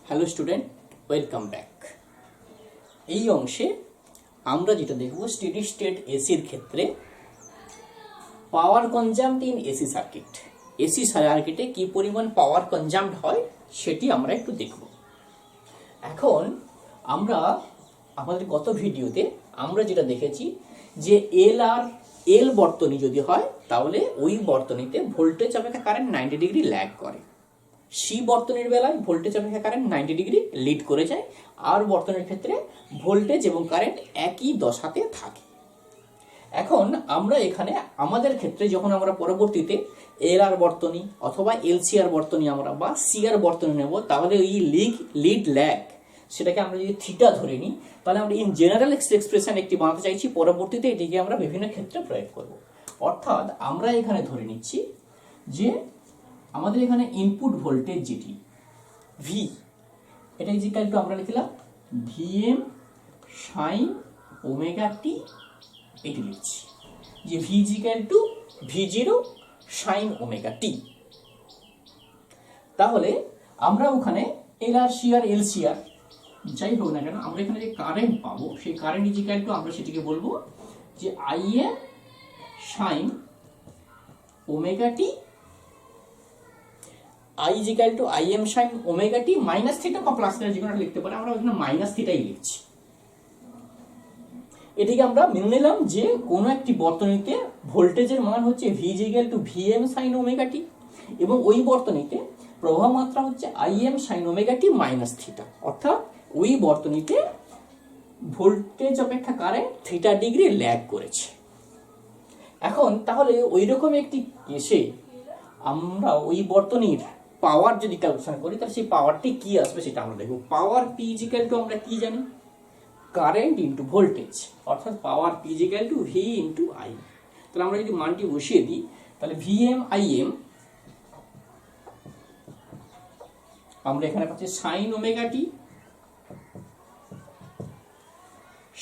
Hello student, welcome back. এই অংশে আমরা যেটা দেখব স্টেডি স্টেট এসির ক্ষেত্রে পাওয়ার consumed in AC circuit. AC সার্কিটে কি পরিমাণ পাওয়ার কনজাম্পড হয় সেটি আমরা একটু দেখব। এখন আমরা আমাদের গত ভিডিওতে আমরা যেটা দেখেছি যে এল বর্তনী যদি হয় তাহলে ওই বর্তনীতে ভোল্টেজ অপেক্ষা কারেন্ট 90 ডিগ্রি ল্যাগ করে। সি বর্তনীর বেলায় ভোল্টেজ অপেক্ষা কারেন্ট 90 ডিগ্রি লিড করে যায়, আর বর্তনীর ক্ষেত্রে ভোল্টেজ এবং কারেন্ট একই দশাতে থাকে। এখন আমরা এখানে আমাদের ক্ষেত্রে যখন আমরা পরবর্তীতে এল আর বর্তনী অথবা এলসিআর বর্তনী আমরা বা সিআর বর্তনী নেব, তাহলে এই লিড ল্যাগ সেটাকে আমরা যদি থিটা ধরে নিই, তাহলে আমরা ইন জেনারেল এক্সপ্রেশন একটি বানাতে চাইছি, পরবর্তীতে এটিকে আমরা বিভিন্ন ক্ষেত্রে প্রয়োগ করব। অর্থাৎ আমরা এখানে ধরে নিচ্ছি যে আমাদের এখানে ইনপুট ভোল্টেজ যেটি ভি, এটা ইজিক্যাল টু আমরা লিখলাম ভিএম সাইন ওমেগা টি, এটি লিখছি যে V is equal to V0 sine omega T. তাহলে আমরা ওখানে এল আর সি আর এল সি আর যাই হোক না কেন, আমরা এখানে যে কারেন্ট পাবো সেই কারেন্ট ইজিক্যাল টু আমরা সেটিকে বলবো যে IM sine omega t, I is equal to Im sin omega t minus theta বা প্লাস থিটা, যে কোনো লিখতে পারি, আমরা এখানে মাইনাস থিটাই লিখছি। এটিকে আমরা মেনে নিলাম যে কোনো একটি বর্তনীতে ভোল্টেজের মান হচ্ছে V is equal to Vm sin omega t এবং ওই বর্তনীতে প্রবাহ মাত্রা হচ্ছে Im sin omega t minus theta, অর্থাৎ ওই বর্তনীতে ভোল্টেজ অপেক্ষা কারেন্ট থিটা ডিগ্রি ল্যাগ করেছে। এখন তাহলে ওই রকম একটি কেসে আমরা ওই বর্তনীর পাওয়ার যদি ক্যালকুলেশন করি, তাহলে সেই পাওয়ারটি কি আসবে সেটা আমরা দেখব। পাওয়ার পি ইজিক্যাল টু আমরা কি জানি, কারেন্ট ইন্টু ভোল্টেজ, অর্থাৎ power P is equal to V into I. তাহলে আমরা যদি মানটি বসিয়ে দিই, তাহলে ভিএম আইএম আমরা এখানে পাচ্ছি sign omega T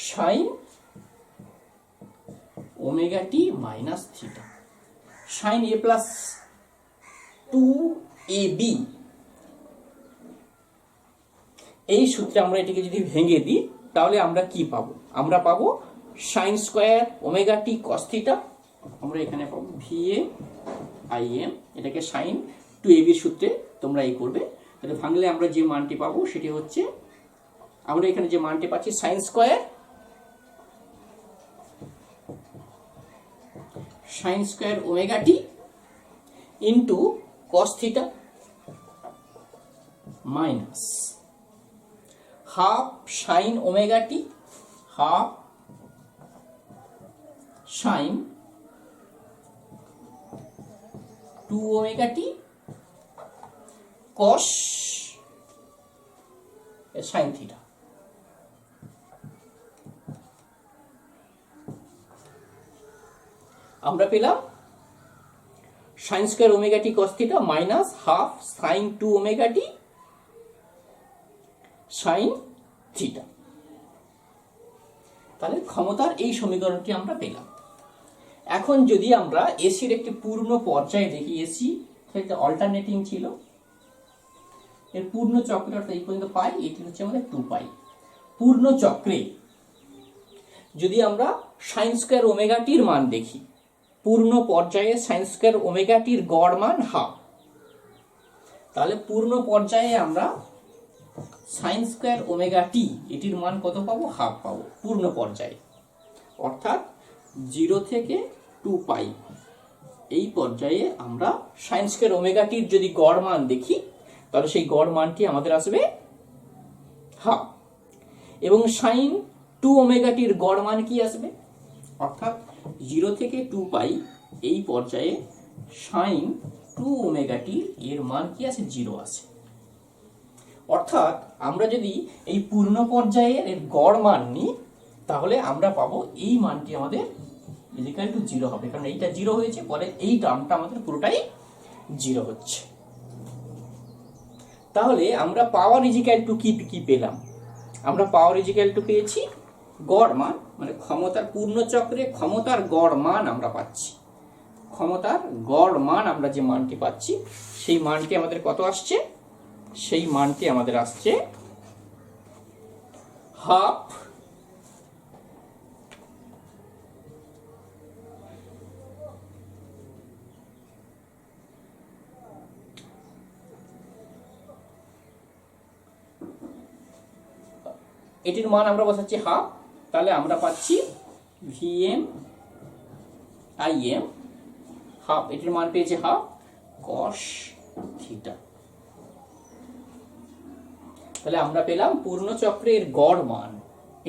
sign omega টি মাইনাস থিটা সাইন এ প্লাস 2ab। এই সূত্রে আমরা এটিকে যদি ভেঙে দিই তাহলে আমরা কি পাবো, আমরা পাবো sign square omega T cos theta, আমরা এখানে পাবো ভিএম আইএম, এটাকে সাইন 2ab এর সূত্রে তোমরা এই করবে। তাহলে ভাঙলে আমরা যে মানটি পাবো সেটি হচ্ছে, আমরা এখানে যে মানটি পাচ্ছি সাইন স্কয়ার ওমেগা টি into cos theta minus half sin omega t, half sin 2 omega t cos sin theta। আমরা পেলাম sine square omega T cos theta minus half sine 2 omega T sine theta. তাহলে ক্ষমতার এই সমীকরণটি আমরা পেলাম। এখন যদি আমরা এসির একটি পূর্ণ পর্যায়ে দেখি, এসি একটা অল্টারনেটিং ছিল, এর পূর্ণ চক্রে অর্থাৎ এই পর্যন্ত পাই, এটি হচ্ছে আমাদের 2 পাই। পূর্ণ চক্রে যদি আমরা সাইন স্কয়ার ওমেগা টির মান দেখি, পূর্ণ পর্যায়ে সাইন স্কয়ার ওমেগা টির গড় মান হাফ, তাহলে পূর্ণ পর্যায়ে আমরা সাইন স্কয়ার ওমেগা টি এটির মান কত পাবো, হাফ পাবো পূর্ণ পর্যায়ে, অর্থাৎ 0 থেকে 2 পাই এই পর্যায়ে আমরা সাইন স্কয়ার ওমেগা টির যদি গড় মান দেখি তাহলে সেই গড় মানটি আমাদের আসবে হাফ, এবং সাইন 2 ওমেগা টির গড় মান কি আসবে, অর্থাৎ 0 থেকে 2 পাই এই পর্যায়ে সাইন 2 ওমেগা টি এর মান কি আছে, 0 আছে। অর্থাৎ আমরা যদি এই পূর্ণ পর্যায়ের এর গড় মান নিই তাহলে আমরা পাবো এই মানটি আমাদের ইকুয়াল টু 0 হবে, কারণ এইটা 0 হয়েছে, পরে এই টার্মটা আমাদের পুরোটাই 0 হচ্ছে। তাহলে আমরা পাওয়ার ইকুয়াল টু কি পেলাম, আমরা পাওয়ার ইকুয়াল টু পেয়েছি গড় মান, মানে ক্ষমতার পূর্ণ চক্রে ক্ষমতার গড় মান আমরা পাচ্ছি। ক্ষমতার গড় মান আমরা যে মানটি পাচ্ছি সেই মানটি আমাদের কত আসছে, সেই মানটি আমাদের আসছে হাফ এটির মান আমরা বসাচ্ছি হাফ, তাহলে আমরা পাচ্ছি ভিএম আইএম হাফ, এটির মান পেয়েছে হাফ কস থিটা। তাহলে আমরা পেলাম পূর্ণচক্রের গড় মান।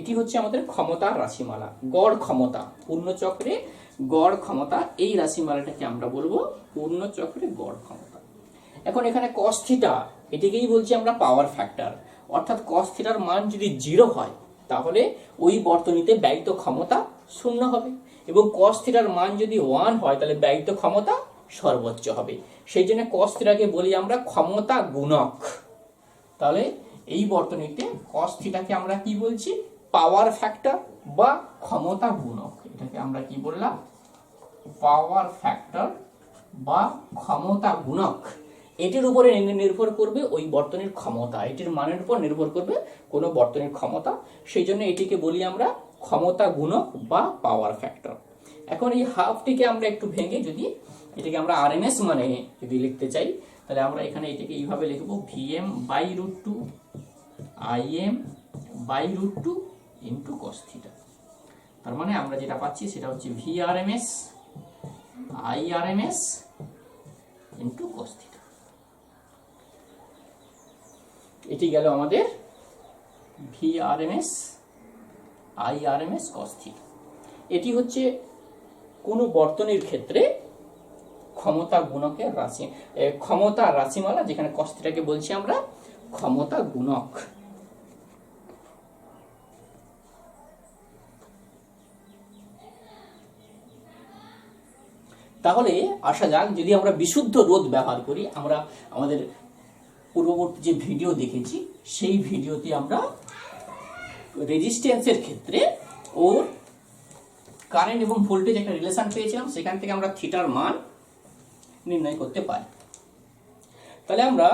এটি হচ্ছে আমাদের ক্ষমতার রাশিমালা, গড় ক্ষমতা, পূর্ণচক্রে গড় ক্ষমতা। এই রাশিমালাটাকে আমরা বলবো পূর্ণচক্রে গড় ক্ষমতা। এখন এখানে কস থিটা, এটিকেই বলছি আমরা পাওয়ার ফ্যাক্টর, অর্থাৎ কস থিটার মান যদি 0 হয় তাহলে ওই বর্তনীতে ব্যয়িত ক্ষমতা 0 হবে, এবং কস থিটার মান যদি 1 হয় তাহলে ব্যয়িত ক্ষমতা সর্বোচ্চ হবে। সেই জন্য কস থিটাকে বলি আমরা ক্ষমতা গুণক। তাহলে এই বর্তনীতে কস থিটাকে আমরা কি বলছি? পাওয়ার ফ্যাক্টর বা ক্ষমতা গুণক। এটাকে আমরা কি বললাম? পাওয়ার ফ্যাক্টর বা ক্ষমতা গুণক। এটির উপরে নির্ভর করবে ওই বর্তনীর ক্ষমতা, এটির মানের উপর নির্ভর করবে কোনো বর্তনীর ক্ষমতা। সেই জন্য এটিকে বলি আমরা ক্ষমতা গুণক বা পাওয়ার ফ্যাক্টর। এখন এই হাফটিকে আমরা একটু ভেঙে যদি এটাকে আমরা আরএমএস মানে যদি লিখতে চাই, তাহলে আমরা এখানে এটাকে এইভাবে লিখবো VM by root two IM by root two into cos theta. তার মানে আমরা যেটা পাচ্ছি সেটা হচ্ছে VRMS IRMS into cos theta. এটি গেল আমাদের ভিআরএমএস আইআরএমএস কস থিটা। এটি হচ্ছে কোনো বর্তনীর ক্ষেত্রে ক্ষমতা গুণকের রাশি, ক্ষমতা রাশিমালা, যেখানে কস থিটাকে বলছি আমরা ক্ষমতা গুণক। তাহলে আসা যাক, যদি আমরা বিশুদ্ধ রোধ ব্যবহার করি, আমরা আমাদের পূর্ববর্তী যে ভিডিও দেখেছি সেই ভিডিওতে আমরা রেজিস্ট্যান্সের ক্ষেত্রে ওর কারেন্ট এবং ভোল্টেজ একটা রিলেশন পেয়েছিলাম, সেখান থেকে আমরা থিটার মান নির্ণয় করতে পারি। তাহলে আমরা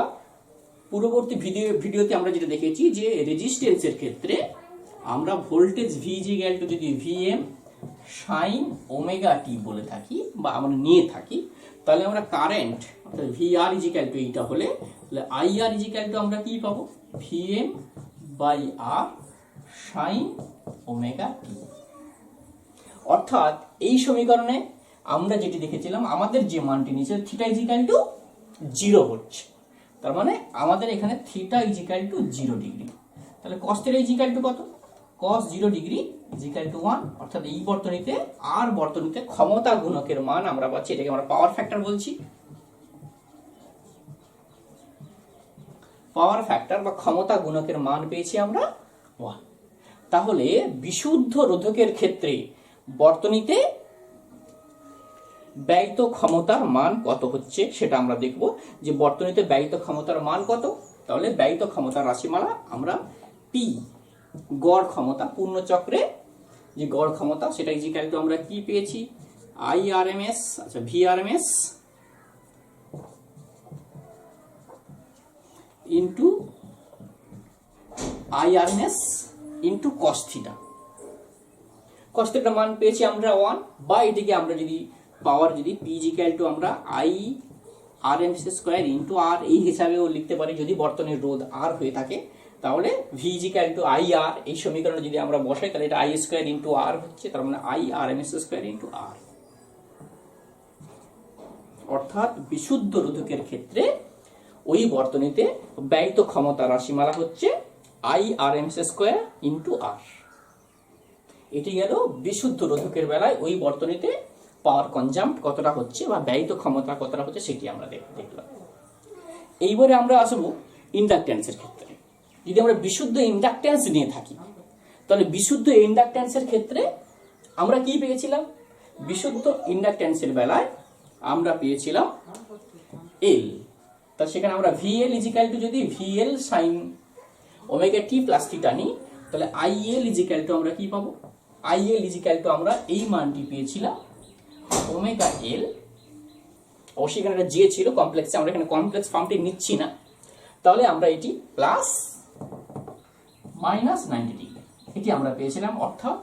পূর্ববর্তী ভিডিওতে আমরা যেটা দেখেছি যে রেজিস্ট্যান্সের ক্ষেত্রে আমরা ভোল্টেজ ভি ইকুয়াল টু যদি ভিএম সাইন ওমেগা টি বলে থাকি বা আমরা নিয়ে থাকি, তাহলে আমরা কারেন্ট অর্থাৎ ভিআর ইকুয়াল টু এইটা হলে আইআর ইকুয়াল টু আমরা কি পাবো? VM by R sine omega T. অর্থাৎ এই সমীকরণে আমরা যেটি দেখেছিলাম, আমাদের যে মানটি নিচে থিটা ইকুয়াল টু 0 হচ্ছে, তার মানে আমাদের এখানে থিটা ইকুয়াল টু 0 ডিগ্রি। তাহলে কস থিটা ইকুয়াল টু কত? cos 0 degree equal to 1। অর্থাৎ এই বর্তনীতে আর বর্তনীতে ক্ষমতা গুণকের মান আমরা পাচ্ছি, এটাকে আমরা পাওয়ার ফ্যাক্টর বলছি। পাওয়ার ফ্যাক্টর বা ক্ষমতা গুণকের মান পেয়েছি আমরা 1। তাহলে বিশুদ্ধ রোধকের ক্ষেত্রে বর্তনীতে ব্যয়িত ক্ষমতার মান কত হচ্ছে সেটা আমরা দেখব, যে বর্তনীতে ব্যয়িত ক্ষমতার মান কত। তাহলে ব্যয়িত ক্ষমতার রাশিমালা আমরা পি, গড় ক্ষমতা, পূর্ণচক্রে যে গড় ক্ষমতা, সেটা ইকুয়াল টু আমরা কি পেয়েছি? আইআরএমএস, আচ্ছা VRMS into IRMS into cos theta. Cos থিটার মান পেয়েছি আমরা 1, বা এটিকে আমরা যদি পাওয়ার যদি পি ইকুয়াল টু আমরা আই আরএমএস স্কয়ার ইন্টু আর এই হিসাবেও লিখতে পারি যদি বর্তনীর রোধ আর হয়ে থাকে। তাহলে ভি ইকুয়াল টু আই আর, এই সমীকরণে যদি আমরা বসাই তাহলে এটা আই স্কয়ার ইন্টু আর হচ্ছে, তার মানে I RMS square into R. অর্থাৎ বিশুদ্ধ রোধকের ক্ষেত্রে ওই বর্তনীতে ব্যয়িত ক্ষমতা রাশিমালা হচ্ছে আই আরএমএস স্কয়ার ইন্টু আর। এটি গেল বিশুদ্ধ রোধকের বেলায় ওই বর্তনীতে পাওয়ার কনজাম্পড কতটা হচ্ছে বা ব্যয়িত ক্ষমতা কতটা হচ্ছে সেটি আমরা দেখলাম। এইবারে আমরা আসবো ইন্ডাকট্যান্সের ক্ষেত্রে। যদি আমরা বিশুদ্ধ ইন্ডাকট্যান্স নিয়ে থাকি, তাহলে বিশুদ্ধ ইন্ডাকট্যান্সের ক্ষেত্রে আমরা কি পেয়েছিলাম? বিশুদ্ধ ইন্ডাকট্যান্সের বেলায় আমরা পেয়েছিলাম এল। তা সেখানে আমরা ভিএল ইকুয়াল টু যদি ভিএল সাইন ওমেগা টি প্লাস থিটা নিই, তাহলে আইএল ইকুয়াল টু আমরা কি পাবো? আইএল ইকুয়াল টু আমরা এই মানটি পেয়েছিলাম ওমেগা এল। অবশ্যই এখানে একটা জে ছিল কমপ্লেক্সে, আমরা এখানে কমপ্লেক্স ফর্মটি নিচ্ছি না। তাহলে আমরা এটি প্লাস মাইনাস 90 ডিগ্রি এটি আমরা পেয়েছিলাম। অর্থাৎ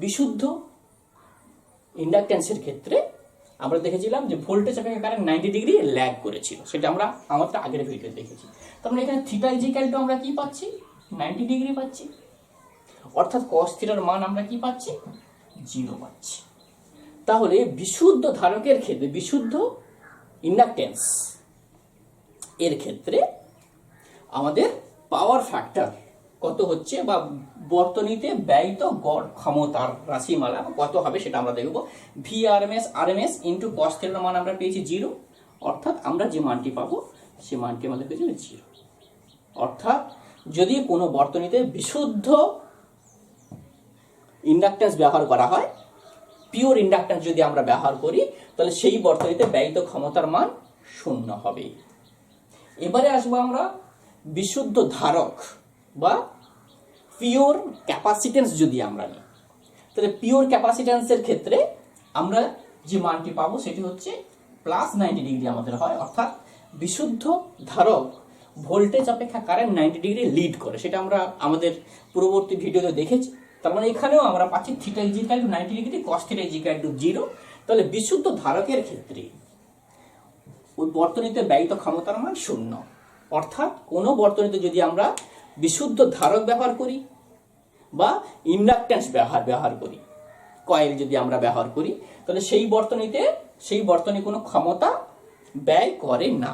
বিশুদ্ধ ইন্ডাকটেন্সের ক্ষেত্রে আমরা দেখেছিলাম যে ভোল্টেজ অপেক্ষা কারেন্ট 90 ডিগ্রি ল্যাগ করেছিল, সেটা আমরা আমাদের আগের ভিডিওতে দেখেছি। তার মানে এখানে থিটা ইজিক্যাল টু আমরা কি পাচ্ছি, 90 ডিগ্রি পাচ্ছি। অর্থাৎ cos থিটার মান আমরা কি পাচ্ছি, 0 পাচ্ছি। তাহলে বিশুদ্ধ ধারকের ক্ষেত্রে, বিশুদ্ধ ইন্ডাকটেন্স এর ক্ষেত্রে আমাদের পাওয়ার ফ্যাক্টর কত হচ্ছে বা বর্তনীতে ব্যয়িত গড় ক্ষমতার রাশিমালা কত হবে সেটা আমরা দেখব। ভি আরএমএস ইন্টু কস থিটার মান আমরা পেয়েছি 0, অর্থাৎ আমরা যে মানটি পাবো সে মানটি আমাদের পেয়েছি 0। অর্থাৎ যদি কোনো বর্তনীতে বিশুদ্ধ ইন্ডাকটেন্স ব্যবহার করা হয়, পিওর ইন্ডাকটেন্স যদি আমরা ব্যবহার করি, তাহলে সেই বর্তনীতে ব্যয়িত ক্ষমতার মান 0 হবে। এবারে আসবো আমরা বিশুদ্ধ ধারক বা পিওর ক্যাপাসিটেন্স যদি আমরা নিই, তাহলে পিওর ক্যাপাসিটেন্সের ক্ষেত্রে আমরা যে মানটি পাবো সেটি হচ্ছে প্লাস 90 ডিগ্রি আমাদের হয়। অর্থাৎ বিশুদ্ধ ধারক ভোল্টেজ অপেক্ষা কারেন্ট 90 ডিগ্রি লিড করে, সেটা আমরা আমাদের পূর্ববর্তী ভিডিওতে দেখেছি। তার মানে এখানেও আমরা পাচ্ছি theta equal to 90 degree, cos theta equal to 0। তাহলে বিশুদ্ধ ধারকের ক্ষেত্রে ওই বর্তনীতে ব্যয়িত ক্ষমতার মান 0। অর্থাৎ কোনো বর্তনীতে যদি আমরা বিশুদ্ধ ধারক ব্যবহার করি বা ইন্ডাকটেন্স ব্যবহার করি, কয়েল যদি আমরা ব্যবহার করি, তাহলে সেই বর্তনী কোনো ক্ষমতা ব্যয় করে না।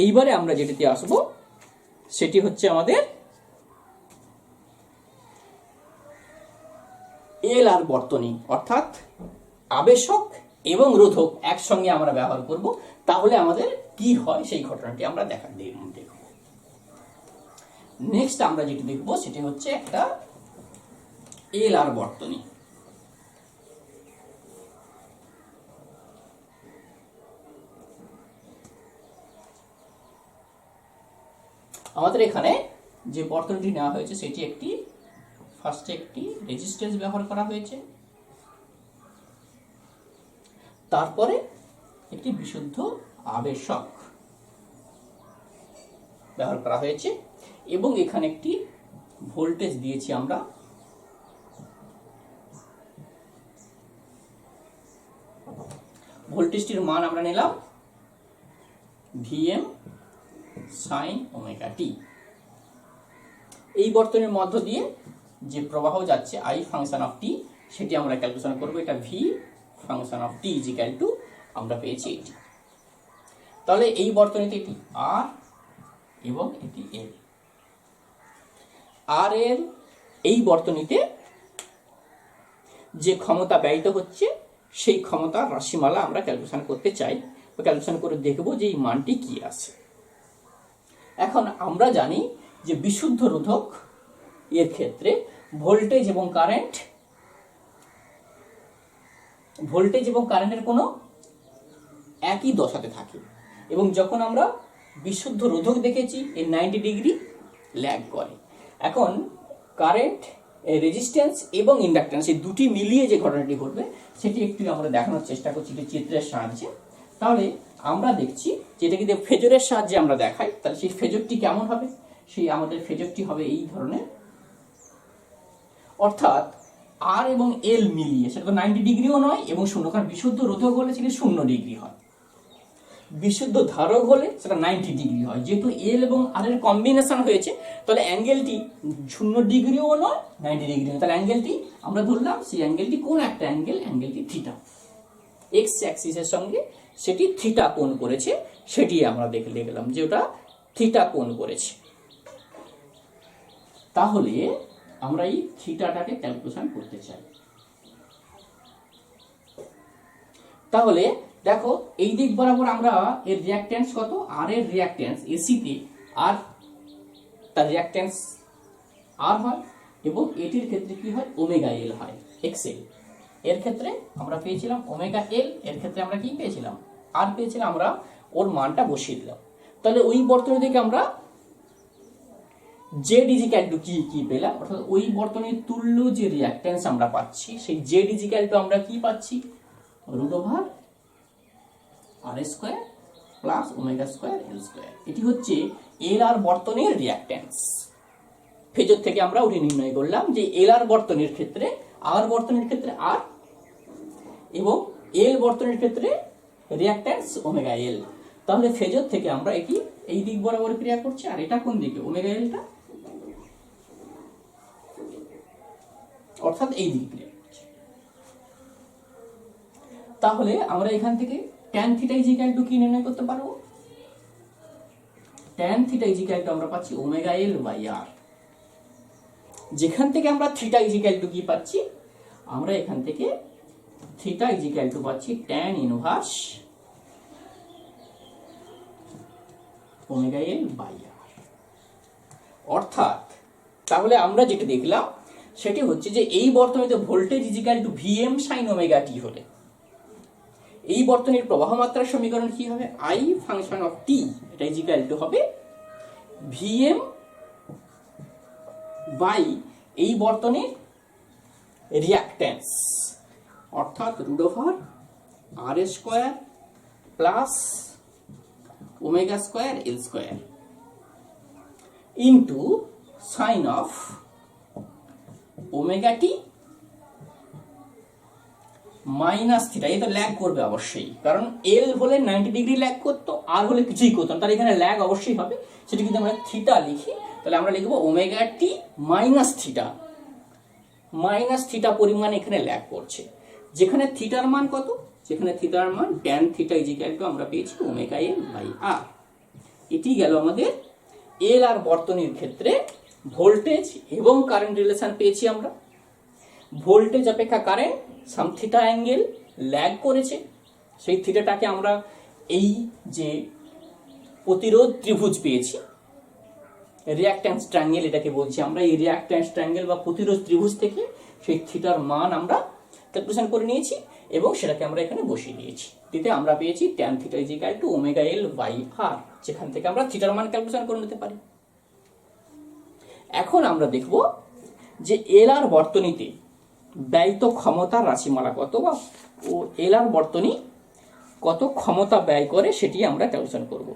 এইবারে আমরা যেটিতে আসব সেটি হচ্ছে আমাদের এল আর বর্তনী, অর্থাৎ আবেশক এবং রোধক একসঙ্গে আমরা ব্যবহার করব। তাহলে আমাদের কি হয় সেই ঘটনাটি আমরা দেখব। নেক্সট আমরা যেটি দেখব সেটি হচ্ছে একটা এল আর বর্তনী। আমাদের এখানে যে বর্তনীটি নেওয়া হয়েছে সেটি ফার্স্টে একটি রেজিস্ট্যান্স ব্যবহার করা হয়েছে, তারপরে একটি বিশুদ্ধ আবেশক ব্যবহার করা হয়েছে এবং এখানে একটি ভোল্টেজ দিয়েছি আমরা। ভোল্টেজটির মান আমরা নিলাম Vm sin ওমেগা টি। এই বর্তনীর মধ্য দিয়ে যে প্রবাহ যাচ্ছে I ফাংশন অফ টি, সেটি আমরা ক্যালকুলেশন করব। এটা V function of T equal to আমরা পেয়েছি এটি। তাহলে এই বর্তনীতে এটি R এবং এটি L। আর এর এই বর্তনীতে যে ক্ষমতা ব্যয়িত হচ্ছে সেই ক্ষমতার রাশিমালা আমরা ক্যালকুলেশন করতে চাই, ক্যালকুলেশন করে দেখব যে এই মানটি কি আছে। এখন আমরা জানি যে বিশুদ্ধ রোধক এর ক্ষেত্রে ভোল্টেজ এবং কারেন্টের কোনো একই দশাতে থাকে এবং যখন আমরা বিশুদ্ধ রোধক দেখেছি এর 90 ডিগ্রি ল্যাগ করে। এখন কারেন্ট, রেজিস্ট্যান্স এবং ইন্ডাকট্যান্স এই দুটি মিলিয়ে যে ঘটনাটি ঘটবে সেটি একটু আমরা দেখানোর চেষ্টা করছি চিত্রের সাহায্যে। তাহলে আমরা দেখছি যেটা কিন্তু ফেজরের সাহায্যে আমরা দেখাই, তাহলে সেই ফেজরটি কেমন হবে, সেই আমাদের ফেজরটি হবে এই ধরনের। অর্থাৎ আর এবং এল মিলিয়ে সেটা তো 90 ডিগ্রিও নয় এবং 0, কারণ বিশুদ্ধ রোধক হলে সেটি 0 ডিগ্রি হয়, বিশুদ্ধ ধারক হলে সেটা 90 ডিগ্রি হয়। যেহেতু এল এবং আর এর কম্বিনেশন হয়েছে, তাহলে অ্যাঙ্গেলটি 0 ডিগ্রিও নয় 90 ডিগ্রি নয়। তাহলে অ্যাঙ্গেলটি আমরা ধরলাম সেই অ্যাঙ্গেলটি কোন একটা অ্যাঙ্গেলটি থিটা, এক্স অ্যাক্সিসের সঙ্গে সেটি থিটা কোণ করেছে, সেটি আমরা দেখলাম যে ওটা থিটা কোণ করেছে। তাহলে আমরা এই থিটাটাকে ক্যালকুলেশন করতে চাই। তাহলে দেখো এই দিক বরাবর আমরা এর রিঅ্যাকট্যান্স কত, আর এর রিঅ্যাকট্যান্স এসিতে আর তার রিঅ্যাকট্যান্স আর হয় এবং এটির ক্ষেত্রে কি হয় ওমেগা এল হয় এক্সএল। এর ক্ষেত্রে আমরা পেয়েছিলাম ওমেগা এল, এর ক্ষেত্রে আমরা কি পেয়েছিলাম আর পেয়েছিলাম, আমরা ওর মানটা বসিয়ে দিলাম। তাহলে ওই বর্তনী থেকে আমরা জেড ইজিক্যাল টু কি পেলাম, অর্থাৎ ওই বর্তনীর তুল্য যে রিঅ্যাকট্যান্স আমরা পাচ্ছি সেই জেড ইজিক্যাল টু আমরা কি পাচ্ছি √R² plus omega square L square. এটি হচ্ছে এল আর বর্তনীর রিঅ্যাকট্যান্স। ফেজর থেকে আমরা ওটি নির্ণয় করলাম যে এল আর বর্তনীর ক্ষেত্রে আর বর্তনীর ক্ষেত্রে আর এবং এল বর্তনীর ক্ষেত্রে রিঅ্যাকট্যান্স ওমেগা এল। তাহলে ফেজর থেকে আমরা এটি এই দিক বরাবর ক্রিয়া করছে, আর এটা কোন দিকে? ওমেগা এলটা, অর্থাৎ এই দিকে ক্রিয়া করছে। তাহলে আমরা এখান থেকে tan theta is equal two কি নির্ণয় করতে পারবো? tan theta is equal two আমরা পাচ্ছি ওমেগা এল বাই আর। যেখান থেকে আমরা থিটা ইজ ইকুয়াল টু কি পাচ্ছি? আমরা এখান থেকে থিটা ইজ ইকুয়াল টু পাচ্ছি tan inverse omega L by R. অর্থাৎ তাহলে আমরা যেটা দেখলাম সেটি হচ্ছে যে এই বর্তনীতে voltage is equal to VM sine omega T হলে এই বর্তনীর প্রবাহ মাত্রার সমীকরণ কি হবে? আই ফাংশন অফ টি, এটা ইজ ইকুয়াল টু হবে ভিএম বাই এই বর্তনীর রিঅ্যাকট্যান্স, অর্থাৎ root over R square plus omega square L square into sine of omega T minus theta. এই তো ল্যাগ করবে অবশ্যই, কারণ এল হলে 90 ডিগ্রি ল্যাগ করতো, আর হলে কিছুই করতো না, তাহলে এখানে ল্যাগ অবশ্যই হবে। সেটা যদি আমরা থিটা লিখি তাহলে আমরা লিখবো omega t minus theta. Minus theta পরিমাণ এখানে ল্যাগ করছে। যেখানে থিটার মান কত? যেখানে থিটার মান tan theta is equal two আমরা পেয়েছি ওমেগা এল বাই আর। এটি গেল আমাদের এল আর বর্তনীর ক্ষেত্রে ভোল্টেজ এবং কারেন্ট রিলেশন পেয়েছি আমরা। ভোল্টেজ অপেক্ষা কারেন্ট সাম থিটা অ্যাঙ্গেল ল্যাগ করেছে, সেই থিটাটাকে আমরা এই যে প্রতিরোধ ত্রিভুজ পেয়েছি, রিঅ্যাকট্যান্স ট্রায়াঙ্গেল এটাকে বলছি আমরা, এই রিঅ্যাকট্যান্স ট্রায়াঙ্গেল বা প্রতিরোধ ত্রিভুজ থেকে সেই থিটার মান আমরা ক্যালকুলেশন করে নিয়েছি এবং সেটাকে আমরা এখানে বসিয়ে দিয়েছি। দিতে আমরা পেয়েছি tan theta is equal to omega L by R, যেখান থেকে আমরা থিটার মান ক্যালকুলেশন করে নিতে পারি। এখন আমরা দেখব যে এল আর বর্তনীতে ব্যয়িত ক্ষমতার রাশিমালা কত, বা ও এল আর বর্তনী কত ক্ষমতা ব্যয় করে সেটি আমরা ক্যালকুলেশন করব।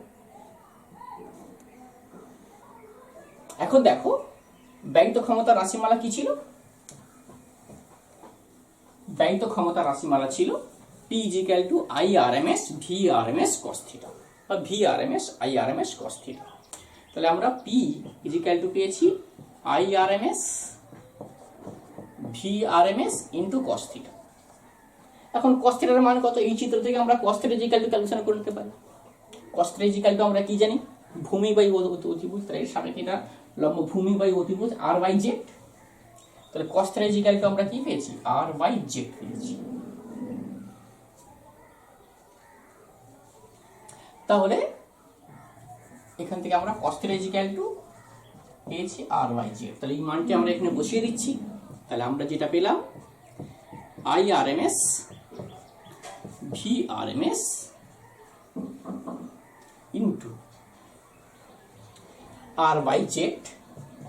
এখন দেখো ব্যয়িত ক্ষমতার রাশিমালা কি ছিল? ব্যয়িত ক্ষমতার রাশিমালা ছিল P is equal to IRMS VRMS cos theta বা VRMS IRMS cos theta। তাহলে আমরা P is equal to পেয়েছি IRMS VRMS into cos theta। এখন cos theta এর মান কত? এই চিত্র থেকে আমরা cos theta is equal to calculation করে নিতে পারি। cos theta is equal to আমরা কি জানি? ভূমি বাই অতিভুজ, তাই এর সামনে এটা লম্ব ভূমি বাই অতিভুজ r বাই z। তাহলে cos theta is equal to আমরা কি পেয়েছি? r বাই z পেয়েছি। তাহলে এখান থেকে আমরা cos theta is equal to পেয়েছি r বাই z। তাহলে এই মানটি আমরা এখানে বসিয়ে দিচ্ছি। তাহলে আমরা যেটা পেলাম IRMS VRMS into r by z,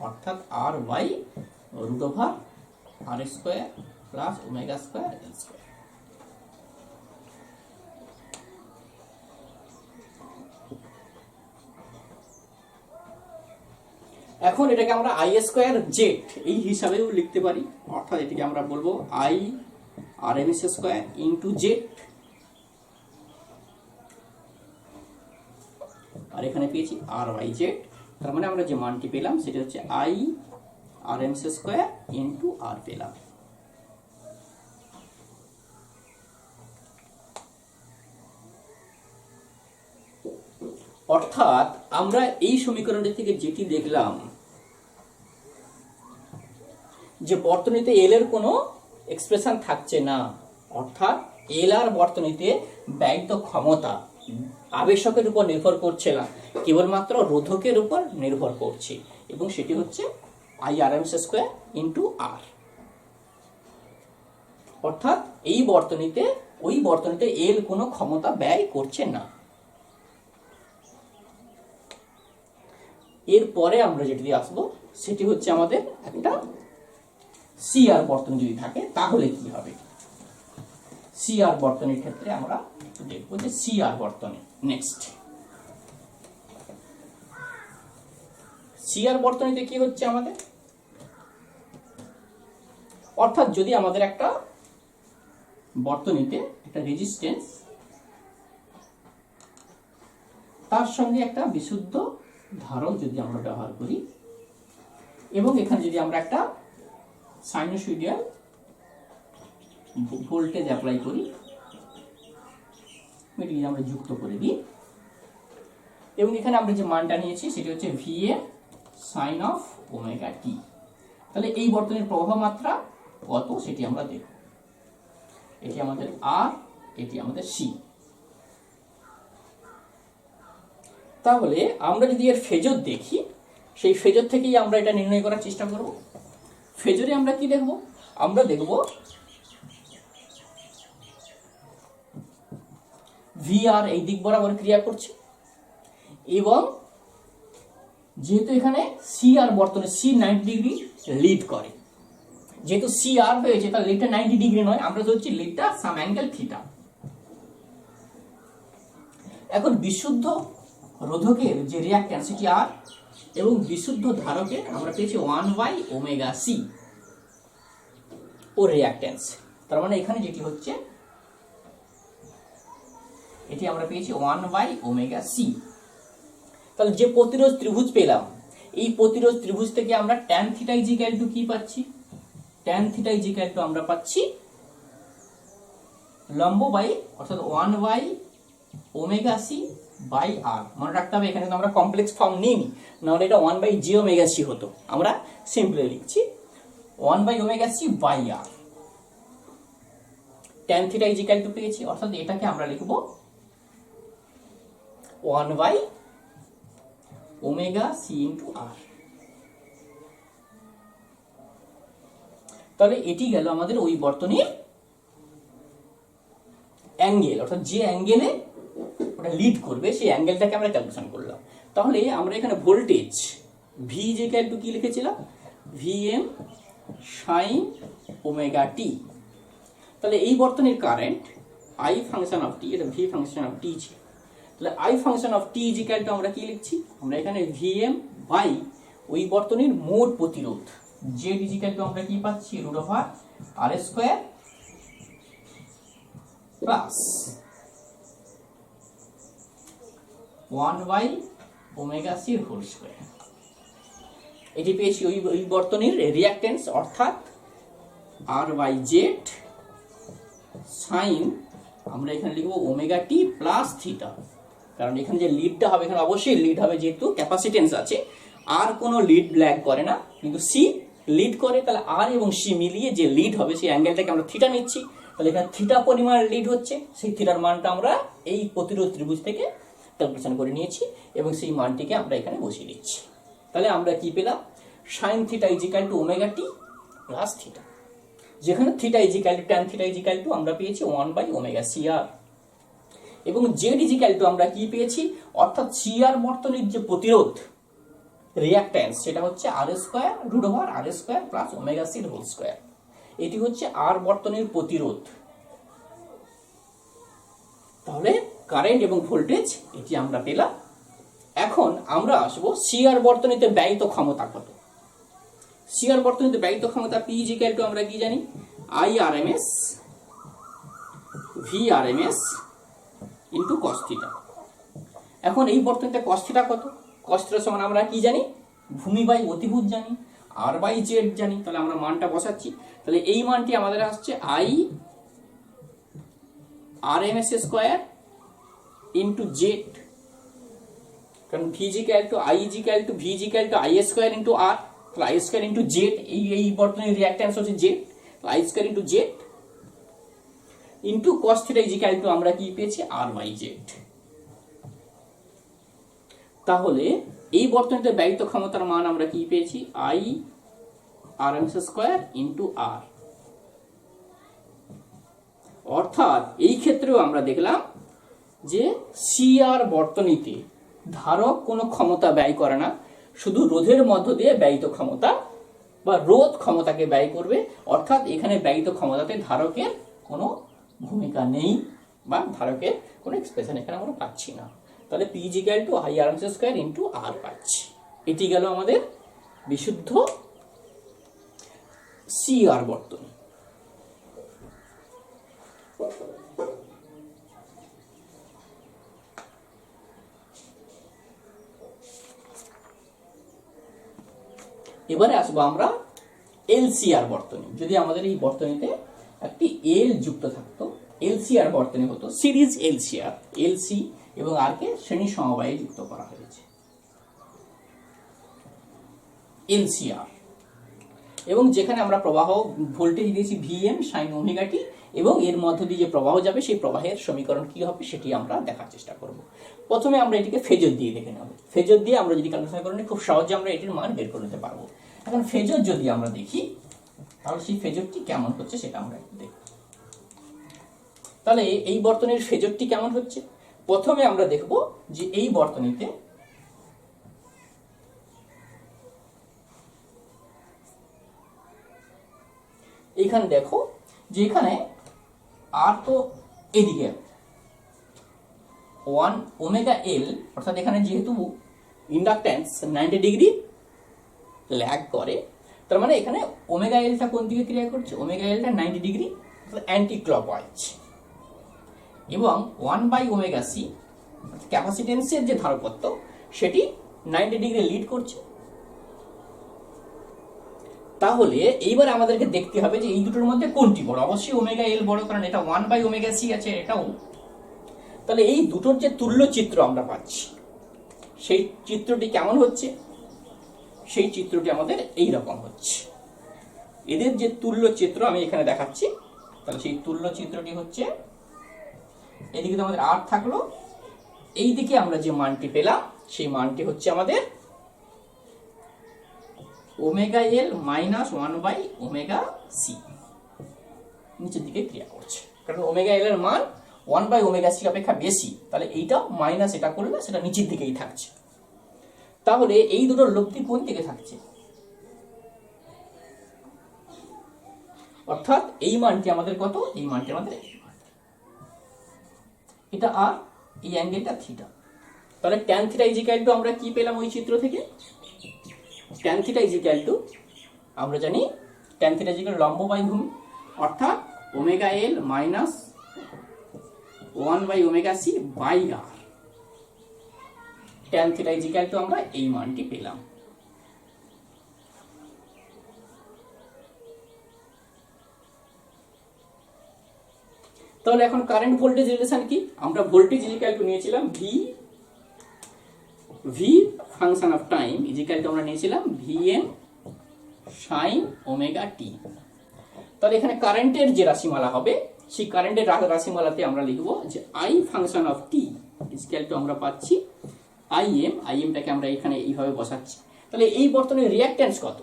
অর্থাৎ r by root over R square plus omega square L square. এখন এটাকে আমরা আই স্কোয়ার জেড এই হিসাবেও লিখতে পারি, অর্থাৎ এটাকে আমরা বলবো I R M S square into Z, আর এখানে পেয়েছি আর বাই জেড। তার মানে আমরা যে মানটি পেলাম সেটা হচ্ছে I R M S square into R পেলাম। অর্থাৎ আমরা এই সমীকরণটি থেকে যেটি দেখলাম যে বর্তনীতে এল এর কোনো এক্সপ্রেশন থাকছে না, অর্থাৎ এল আর বর্তনীতে ব্যয়িত ক্ষমতা আবেশকের উপর নির্ভর করছে না, কেবলমাত্র রোধকের উপর নির্ভর করছে, এবং সেটি হচ্ছে I R M square into R. অর্থাৎ এই বর্তনীতে ওই বর্তনীতে এল কোনো ক্ষমতা ব্যয় করছে না। এরপরে আমরা যেটি আসবো সেটি হচ্ছে আমাদের একটা সিআর বর্তনী যদি থাকে তাহলে কি হবে। সিআর বর্তনীর ক্ষেত্রে আমরা দেখবো যে সিআর বর্তনী নেক্সট সিআর বর্তনীতে কি হচ্ছে আমাদের, অর্থাৎ যদি আমাদের একটা বর্তনীতে একটা রেজিস্ট্যান্স তার সঙ্গে একটা বিশুদ্ধ ধারক যদি আমরা ব্যবহার করি এবং এখানে যদি আমরা একটা সাইনোসয়েডিয়াল ভোল্টেজ অ্যাপ্লাই করি, মিডিলে আমরা যুক্ত করে দিই এবং এখানে আমরা যে মানটা নিয়েছি সেটি হচ্ছে Vm sin of omega T. তাহলে এই বর্তনীর প্রবাহ মাত্রা কত সেটি আমরা দেখব। এটি আমাদের আর, এটি আমাদের সি। তাহলে আমরা যদি এর ফেজর দেখি, সেই ফেজর থেকেই আমরা এটা নির্ণয় করার চেষ্টা করব। ফেজরে আমরা কি দেখব, আমরা দেখব VR এই দিক বরাবর ক্রিয়া করছে এবং যেহেতু এখানে CR বর্তনে C 90 ডিগ্রি লিড করে, যেহেতু CR হয়েছে তার লিডটা 90 ডিগ্রি নয়, আমরা ধরছি লিডটা সাম অ্যাঙ্গেল থিটা। এখন বিশুদ্ধ রোধকের যে রিঅ্যাকট্যান্স সেটি R এবং বিশুদ্ধ ধারকের আমরা পেয়েছি 1/ωc ও রিঅ্যাকট্যান্স। তার মানে এখানে যেটি হচ্ছে এটি আমরা পেয়েছি 1/ωc। তাহলে যে প্রতিরোধ ত্রিভুজ পেলাম, এই প্রতিরোধ ত্রিভুজ থেকে আমরা tan θ = কি পাচ্ছি, tan θ = আমরা পাচ্ছি লম্ব বাই অর্থাৎ 1/ωc/r। মনে রাখতে হবে এখানে তো আমরা কমপ্লেক্স ফর্ম নিইনি, নাহলে এটা 1/jωc হতো। আমরা সিম্পলি লিখছি 1/ωc/r। tan θ = পেয়েছি, অর্থাৎ এটাকে আমরা লিখব 1/ωc/r। তাহলে এটি গেল আমাদের ওই বর্তনীর অ্যাঙ্গেল, অর্থাৎ যে অ্যাঙ্গেলে ওটা লিড করবে সেই অ্যাঙ্গেলটাকে আমরা ক্যালকুলেশন করলাম। তাহলে আমরা এখানে ভোল্টেজ V = কি লিখেছিলাম, Vm sin ωt। তাহলে এই বর্তনীর current I function of t, এটা V ফাংশন অফ t ছিল। তাহলে I ফাংশন অফ t = আমরা কি লিখছি, আমরা এখানে Vm বাই ওই বর্তনীর মোট প্রতিরোধ Z = আমরা কি পাচ্ছি √r² প্লাস 1/ωc²। এটি পেয়েছি ওই বর্তনীর রিঅ্যাকট্যান্স, অর্থাৎ R/Z sin আমরা এখানে লিখব ωt প্লাস থিটা, কারণ এখানে যে লিডটা হবে এখানে অবশ্যই লিড হবে, যেহেতু ক্যাপাসিটেন্স আছে। আর কোনো লিড ল্যাগ করে না, কিন্তু সি লিড করে। তাহলে আর এবং সি মিলিয়ে যে লিড হবে সেই অ্যাঙ্গেলটাকে আমরা থিটা নিচ্ছি। তাহলে এখানে থিটা পরিমাণ লিড হচ্ছে, সেই থিটার মানটা আমরা এই প্রতিরোধ ত্রিভুজ থেকে ক্যালকুলেশন করে নিয়েছি এবং সেই মানটিকে আমরা এখানে বসিয়ে দিচ্ছি। তাহলে আমরা কি পেলাম, sin θ = ωt প্লাস থিটা, যেখানে θ tan θ আমরা পেয়েছি 1/ωcr এবং Z আমরা কি পেয়েছি, অর্থাৎ CR বর্তনীর যে প্রতিরোধ রিঅ্যাকট্যান্স সেটা হচ্ছে R² প্লাস ωc²। এটি হচ্ছে R বর্তনীর প্রতিরোধ। তাহলে কারেন্ট এবং ভোল্টেজ এটি আমরা পেলাম। এখন আমরা আসবো CR বর্তনীতে ব্যয়িত ক্ষমতা কত। CR বর্তনীতে ব্যয়িত ক্ষমতা P = আমরা কি জানি, IRMS VRMS ইন্টু cos θ। এখন এই বর্তনীতে cos θ কত, cos θ সমান আমরা কি জানি, ভূমি বাই অতিভুজ জানি, R/Z জানি। তাহলে আমরা মানটা বসাচ্ছি। তাহলে এই মানটি আমাদের আসছে IRMS² ইন্টু Z, কারণ V = I² ইন্টু R, তাহলে I² ইন্টু Z, এই বর্তনীর রিঅ্যাকট্যান্স হচ্ছে Z, I² into Z into cos θ = আমরা কি পেয়েছি R/Z। তাহলে এই বর্তনীতে ব্যয়িত ক্ষমতার মান আমরা কি পেয়েছি, IRMS² ইন্টু R। অর্থাৎ এই ক্ষেত্রেও আমরা দেখলাম যে CR বর্তনীতে ধারক কোনো ক্ষমতা ব্যয় করে না, শুধু রোধের মধ্য দিয়ে ব্যয়িত ক্ষমতা বা রোধ ক্ষমতাকে ব্যয় করবে। অর্থাৎ এখানে ব্যয়িত ক্ষমতাতে ধারকের কোনো ভূমিকা নেই বা ধারকের কোনো এক্সপ্রেশন এখানে আমরা পাচ্ছি না। তাহলে P = IRMS² ইন্টু R পাচ্ছি। এটি গেল আমাদের বিশুদ্ধ সিআর বর্তনী। এবারে আসবো আমরা এলসিআর বর্তনী। যদি আমাদের এই বর্তনীতে একটি এল যুক্ত থাকতো, এলসিআর বর্তনী হতো সিরিজ এলসিআর। এলসি এবং আর কে শ্রেণী সমবায়ে যুক্ত করা হয়েছে, এলসিআর। এবং যেখানে আমরা প্রবাহ ভোল্টেজ দিয়েছি ভিএম সাইন ওমেগা টি, এবং এর মধ্য দিয়ে যে প্রবাহ যাবে সেই প্রবাহের সমীকরণ কি হবে সেটি আমরা দেখার চেষ্টা করব। প্রথমে আমরা এটিকে ফেজর দিয়ে দেখে নেব। ফেজর দিয়ে আমরা যদি ক্যালকুলেশন করে নিই খুব সহজে আমরা এটির মান বের করে নিতে পারবো। এখন ফেজর যদি আমরা দেখি তাহলে সেই ফেজরটি কেমন হচ্ছে সেটা আমরা একটু দেখব। তাহলে এই বর্তনীর ফেজরটি কেমন হচ্ছে, প্রথমে আমরা দেখব যে এই বর্তনীতে এইখানে দেখো যে এখানে আর তো এদিকে 1 ওমেগা এল, অর্থাৎ এখানে যেহেতু ইন্ডাকট্যান্স 90 ডিগ্রি ল্যাগ করে, তার মানে এখানে ওমেগা এলটা কোন দিকে ক্রিয়া করছে, ওমেগা এলটা 90 ডিগ্রি অ্যান্টি ক্লকওয়াইজ, এবং 1 বাই ওমেগা সি ক্যাপাসিটেন্সের যে ধারকত্ব সেটি 90 ডিগ্রি লিড করছে। তাহলে এইবার আমাদেরকে দেখতে হবে যে এই দুটোর মধ্যে কোনটি বড়। অবশ্যই ওমেগা এল বড়, কারণ এটা 1 বাই ওমেগা সি আছে, এটাও। তাহলে এই দুটোর যে তুল্য চিত্র আমরা পাচ্ছি সেই চিত্রটি কেমন হচ্ছে, সেই চিত্রটি আমাদের এই রকম হচ্ছে। এদের যে তুল্য চিত্র আমি এখানে দেখাচ্ছি, তাহলে সেই তুল্য চিত্রটি হচ্ছে, এদিকে তো আমাদের আর থাকলো, এই দিকে আমরা যে মানটি পেলাম সেই মানটি হচ্ছে আমাদের omega L minus 1 by omega C, নিচের দিকে ক্রিয়া করছে, কারণ ওমেগা এল এর মান 1 বাই ওমেগা সি অপেক্ষা বেশি, তাহলে এইটা মাইনাস এটা করলে সেটা নিচের দিকেই থাকছে। তাহলে এই দুটোর লব্ধি কোন দিকে থাকছে, অর্থাৎ এই মানটি আমাদের কত, এই মানটি আমাদের এটা আর এই অ্যাঙ্গেলটা থিটা। তাহলে ট্যান থিটা ইজিক্যাল টু আমরা কি পেলাম ওই চিত্র থেকে, ট্যান থিটা ইজিক্যাল টু আমরা জানি ট্যান থিটা ইজিক্যাল লম্ব বাই ভূমি, অর্থাৎ omega L minus 1 by omega C by R. Tan theta equal to আমরা এই মানটি পেলাম। তাহলে এখন কারেন্ট ভোল্টেজ রিলেশন কি, আমরা ভোল্টেজ ইজিক্যাল টু নিয়েছিলাম V function of time equal to আমরা নিয়েছিলাম ভিএম সাইন ওমেগা টি। তাহলে এখানে কারেন্টের যে রাশিমালা হবে সেই কারেন্টের রাশিমালাতে আমরা লিখব যে I function of T equal to আমরা পাচ্ছি আইএমটাকে আমরা এখানে এইভাবে বসাচ্ছি। তাহলে এই বর্তনীর রিঅ্যাকট্যান্স কত,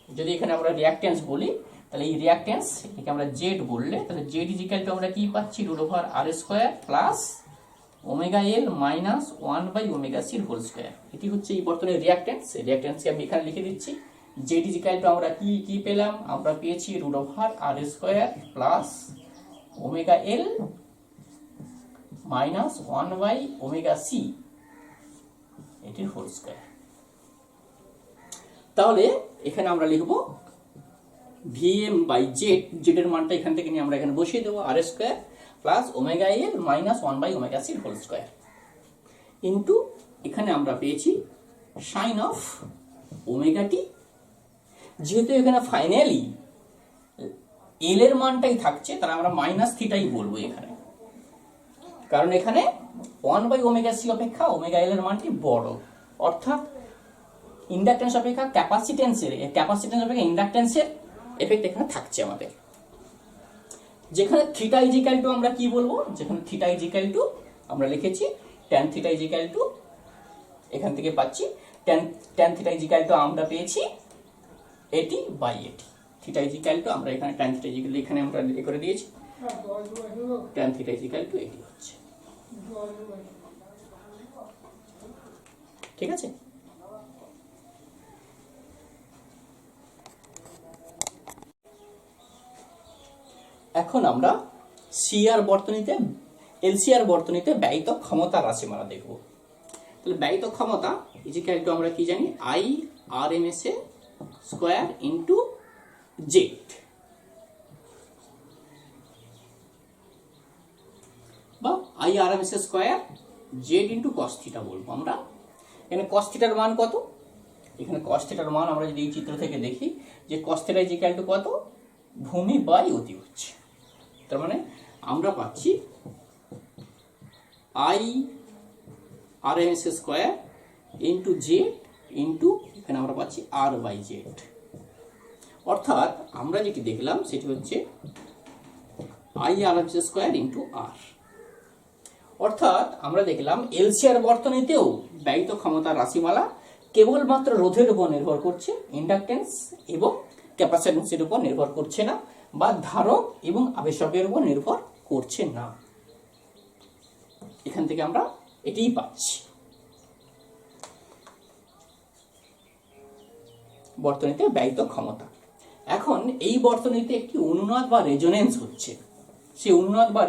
যদি এখানে আমরা রিঅ্যাকট্যান্স বলি তাহলে এই রিঅ্যাকট্যান্স এটাকে আমরা জেড বললে, তাহলে জেড ইজিক্যাল টু আমরা কি পাচ্ছি root over R square plus omega L minus 1 by omega C whole square. এটি হচ্ছে এই বর্তনীর রিঅ্যাকট্যান্স। রিঅ্যাকট্যান্সকে আমি এখানে লিখে দিচ্ছি, জেড ইজিক্যাল টু আমরা কি পেলাম, আমরা পেয়েছি root over R square plus omega L minus 1 by omega C এটির হোল স্কোয়ার। তাহলে এখানে আমরা লিখব ভিএম বাই জেড এর মানটা এখান থেকে নিয়ে আমরা এখানে বসিয়ে দেবো R square plus omega L minus 1 by omega C whole square into এখানে আমরা পেয়েছি সাইন অফ ওমেগা টি। যেহেতু এখানে ফাইনালি এল এর মানটাই থাকছে তাহলে আমরা মাইনাস থিটাই বলবো এখানে, কারণ এখানে 1 বাই ওমেগা সি অপেক্ষা ওমেগা এল এর মানটি বড়, অর্থাৎ ইন্ডাকটেন্স অপেক্ষা ক্যাপাসিটেন্স অপেক্ষা ইন্ডাকটেন্সের এফেক্ট এখানে থাকছে আমাদের। যেখানে থিটা ইজিক্যাল টু আমরা কি বলবো, যেখানে থিটা ইজিক্যাল টু আমরা লিখেছি ট্যান থিটা ইজিক্যাল টু, এখান থেকে পাচ্ছি ট্যান থিটা ইজিক্যাল টু আমরা পেয়েছি এটি বাই এটি। থিটা ইজিক্যাল টু আমরা এখানে ট্যান থিটা ইজিক্যাল এখানে আমরা এ করে দিয়েছি, ট্যান থিটা ইজিক্যাল টু এটি হচ্ছে, ঠিক আছে। এখন আমরা সিআর বর্তনীতে এলসিআর বর্তনীতে ব্যয়িত ক্ষমতা রাশিমালা দেখব। তাহলে ব্যয়িত ক্ষমতা ইজিক্যাল টু আমরা কি জানি, আই আর এম এস এ স্কোয়ার ইন্টু জেড, বা আই আর এম এস এ square Z into cos theta বলবো আমরা। এখানে কস থিটার মান কত, এখানে কস থিটার মান আমরা যদি এই চিত্র থেকে দেখি যে কস থিটা ইজিক্যাল টু কত, ভূমি বাই অতি হচ্ছে। তার মানে আমরা পাচ্ছি I R M S square into Z into এখানে আমরা পাচ্ছি আর বাই জেড। অর্থাৎ আমরা যেটি দেখলাম সেটি হচ্ছে I R M S square into R. অর্থাৎ আমরা দেখলাম এলসিআর বর্তনীতেও ব্যয়িত ক্ষমতার রাশিমালা কেবলমাত্র রোধের উপর নির্ভর করছে, ইন্ডাকটেন্স এবং ক্যাপাসিট্যান্সের উপর নির্ভর করছে না, বা ধারক এবং আবেশকের উপর নির্ভর করছে না। এখান থেকে আমরা এটাই পাচ্ছি। বর্তনীতে ব্যয়িত ক্ষমতা। এখন এই বর্তনীতে একটি অনুনাদ বা রেজোনেন্স হচ্ছে। সেই অনুনাদ বা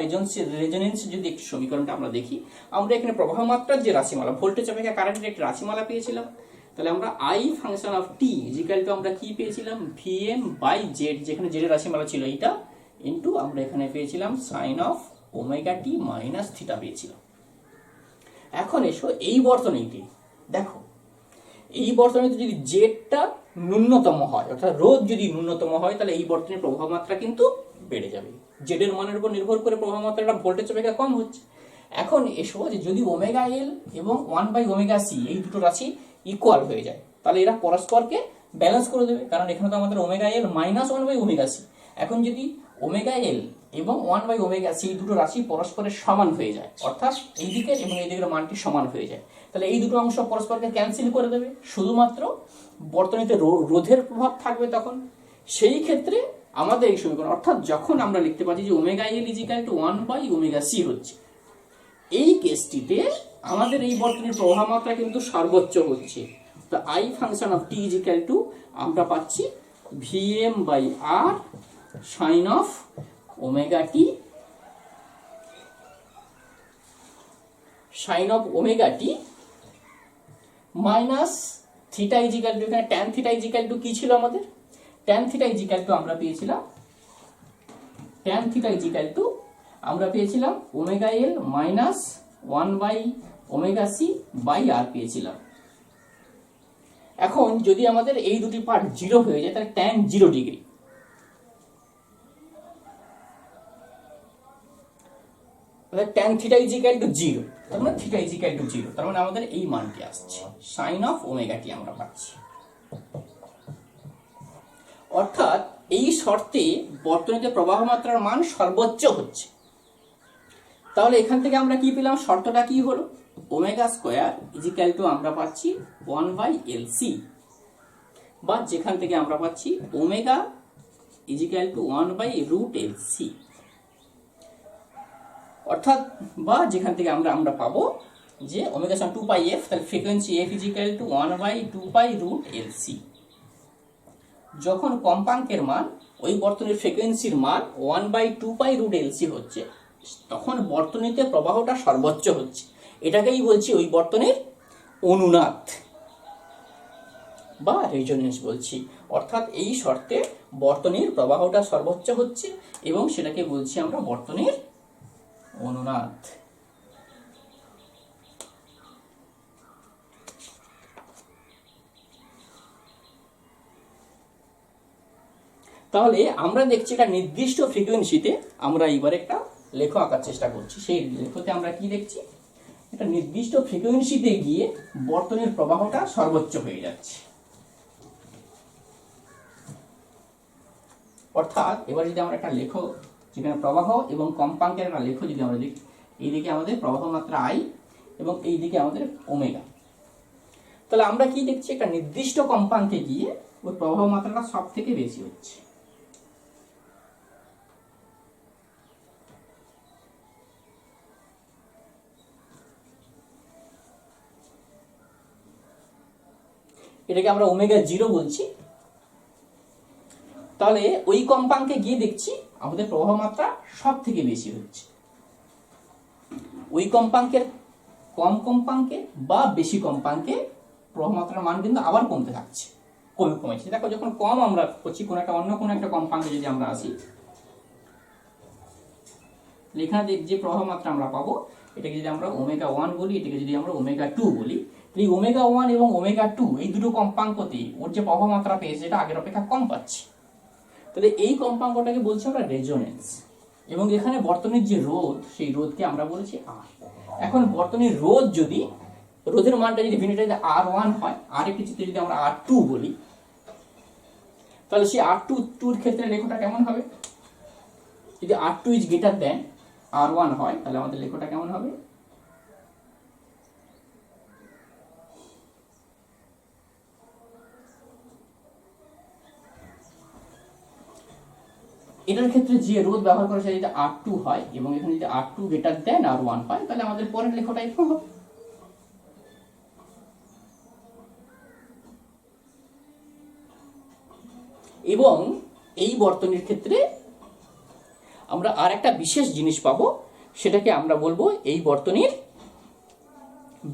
রেজোনেন্স যদি একটি সমীকরণটা আমরা দেখি, আমরা এখানে প্রবাহ মাত্রার যে রাশিমালা, ভোল্টেজ অপেক্ষা কারেন্টের একটি রাশিমালা পেয়েছিলাম। তাহলে আমরা I function of T equal to আমরা কি পেয়েছিলাম, ভিএম বাই জেড, যেখানে জেডের রাশিমালা ছিল এইটা, ইন্টু আমরা এখানে পেয়েছিলাম sine of omega T minus theta পেয়েছিলাম। এখন এসো এই বর্তনীতে দেখো, এই বর্তনীতে যদি জেডটা ন্যূনতম হয়, অর্থাৎ রোধ যদি ন্যূনতম হয়, তাহলে এই বর্তনীর প্রবাহ মাত্রা কিন্তু বেড়ে যাবে। জেডের মানের উপর নির্ভর করে প্রবাহ মাত্রাটা ভোল্টেজ অপেক্ষা কম হচ্ছে। এখন এসো যে যদি ওমেগা এল এবং 1/ওমেগা সি এই দুটো রাশি ইকুয়াল হয়ে যায়, তাহলে এরা পরস্পরকে ব্যালেন্স করে দেবে, কারণ এখানে তো আমাদের ওমেগা এল মাইনাস 1/ওমেগা সি। এখন যদি ওমেগা এল এবং 1/ওমেগা সি দুটো রাশি পরস্পরের সমান হয়ে যায়, অর্থাৎ এই দিকের এবং এই দিকের মানটি সমান হয়ে যায়, তাহলে এই দুটো অংশ পরস্পরকে ক্যান্সেল করে দেবে, শুধুমাত্র বর্তনীতে রোধের প্রভাব থাকবে তখন। সেই ক্ষেত্রে আমাদের এই সমীকরণ, অর্থাৎ যখন আমরা লিখতে পাচ্ছি যে ওমেগা এল ইজিক্যাল টু 1/ওমেগা সি হচ্ছে, এই কেসটিতে আমাদের এই বর্তনীর প্রবাহ মাত্রা কিন্তু সর্বোচ্চ হচ্ছে। তো I function of T equal to আমরা পাচ্ছি VM by R sine of omega T minus theta equal to, এখানে ট্যান থিটা ইজিক্যাল টু কি ছিল আমাদের, ট্যান থিটা ইজিক্যাল টু আমরা পেয়েছিলাম ওমেগা এল মাইনাস 1/ওমেগা সি বাই আর পেয়েছিলাম। এখন যদি আমাদের এই দুটি পার্ট 0 হয়ে যায়, তাহলে tan 0 degree, tan theta equal to 0, তার মানে থিটা ইজিক্যাল টু 0, তার মানে আমাদের এই মানটি আসছে সাইন অফ ওমেগা টি আমরা পাচ্ছি। অর্থাৎ এই শর্তে বর্তনীতে প্রবাহ মাত্রার মান সর্বোচ্চ হচ্ছে। তাহলে এখান থেকে আমরা কি পেলাম, শর্তটা কি হলো, ওমেগা স্কোয়ার ইজিক্যাল টু আমরা পাচ্ছি 1/এলসি, বা যেখান থেকে আমরা পাচ্ছি ওমেগা ইজিক্যাল টু 1/√LC, অর্থাৎ বা যেখান থেকে আমরা পাবো যে ওমেগা সমান 2πf, তাহলে frequency f is equal two 1/2π√LC। যখন কম্পাঙ্কের মান, ওই বর্তনীর ফ্রিকোয়েন্সির মান 1/2π√LC হচ্ছে, তখন বর্তনীতে প্রবাহটা সর্বোচ্চ হচ্ছে। এটাকেই বলছি ওই বর্তনীর অনুনাদ বা রেজোনেন্স বলছি। অর্থাৎ এই শর্তে বর্তনীর প্রবাহটা সর্বোচ্চ হচ্ছে এবং সেটাকে বলছি আমরা বর্তনীর অনুনাদ। তাহলে আমরা দেখছি একটা নির্দিষ্ট ফ্রিকোয়েন্সিতে, আমরা এবার একটা লেখ আঁকার চেষ্টা করছি। সেই লেখতে আমরা কি দেখছি, একটা নির্দিষ্ট ফ্রিকোয়েন্সিতে গিয়ে বর্তনীর প্রবাহটা সর্বোচ্চ হয়ে যাচ্ছে। অর্থাৎ এবার যদি আমরা একটা লেখ, যেখানে প্রবাহ এবং কম্পাঙ্কের একটা লেখ যদি আমরা দেখি, এইদিকে আমাদের প্রবাহ মাত্রা আই এবং এইদিকে আমাদের ওমেগা, তাহলে আমরা কি দেখছি, একটা নির্দিষ্ট কম্পাঙ্কে গিয়ে ওই প্রবাহ মাত্রাটা সব থেকে বেশি হচ্ছে। এটাকে আমরা ওমেগা 0 বলছি। তাহলে ওই কম্পাঙ্কে গিয়ে দেখছি আমাদের প্রবাহ মাত্রা সব থেকে বেশি হচ্ছে। ওই কম্পাঙ্কের কম কম্পাঙ্কে বা বেশি কম্পাঙ্কে প্রবাহ মাত্রার মান কিন্তু আবার কমতে থাকছে, কমেছে। দেখো যখন কম আমরা করছি অন্য কোনো একটা কম্পাঙ্কে যদি আমরা আসি, এখানে যে প্রবাহ মাত্রা আমরা পাবো এটাকে যদি আমরা ω1 বলি, এটাকে যদি আমরা ω2 বলি, এই ω1 এবং ω2 এই দুটো কম্পাঙ্কতে ওর যে প্রবাহ মাত্রা পেয়েছে সেটা আগের অপেক্ষা কম পাচ্ছে। তাহলে এই কম্পাঙ্কটাকে বলছি আমরা রেজোনেন্স। এবং এখানে বর্তনীর যে রোধ, সেই রোধকে আমরা বলছি আর। এখন বর্তনীর রোধের মানটা যদি ভিন্নটা যদি R1 হয়, আরেকটি চিত্রে যদি আমরা R2 বলি, তাহলে সেই R2 ক্ষেত্রে লেখাটা কেমন হবে? যদি R2 is greater than R1 হয়, তাহলে আমাদের লেখাটা কেমন হবে? এটার ক্ষেত্রে যে রোধ ব্যবহার করা সেটা যদি R2 হয় এবং এখানে যদি R2 গ্রেটার দেন R1 হয়, তাহলে আমাদের পরের লেখাটা এরকম হবে। এবং এই বর্তনীর ক্ষেত্রে আমরা আর একটা বিশেষ জিনিস পাবো, সেটাকে আমরা বলবো এই বর্তনীর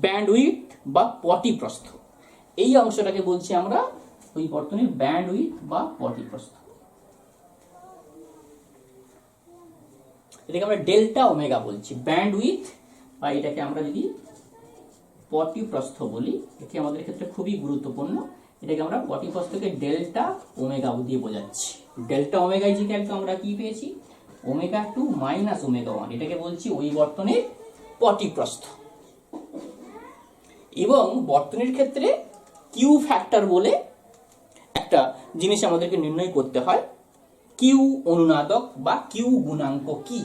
ব্যান্ডউইথ বা পটি প্রস্থ। এই অংশটাকে বলছি আমরা ওই বর্তনীর ব্যান্ডউইথ বা পটি প্রস্থ। এটাকে আমরা ডেল্টা ওমেগা বলছি, ব্যান্ডউইথ, বা এটাকে আমরা যদি পটি প্রস্থ বলি, এটি আমাদের ক্ষেত্রে খুবই গুরুত্বপূর্ণ। এটাকে আমরা পটি প্রস্থকে ডেল্টা ওমেগা দিয়ে বোঝাচ্ছি। ডেল্টা ওমেগা ইজিক্যাল টু আমরা কি পেয়েছি? ω2 মাইনাস ω1। এটাকে বলছি ওই বর্তনীর পটি প্রস্থ। এবং বর্তনীর ক্ষেত্রে কিউ ফ্যাক্টর বলে একটা জিনিস আমাদেরকে নির্ণয় করতে হয়। কিউ অনুনাদক বা কিউ গুণাঙ্ক কি,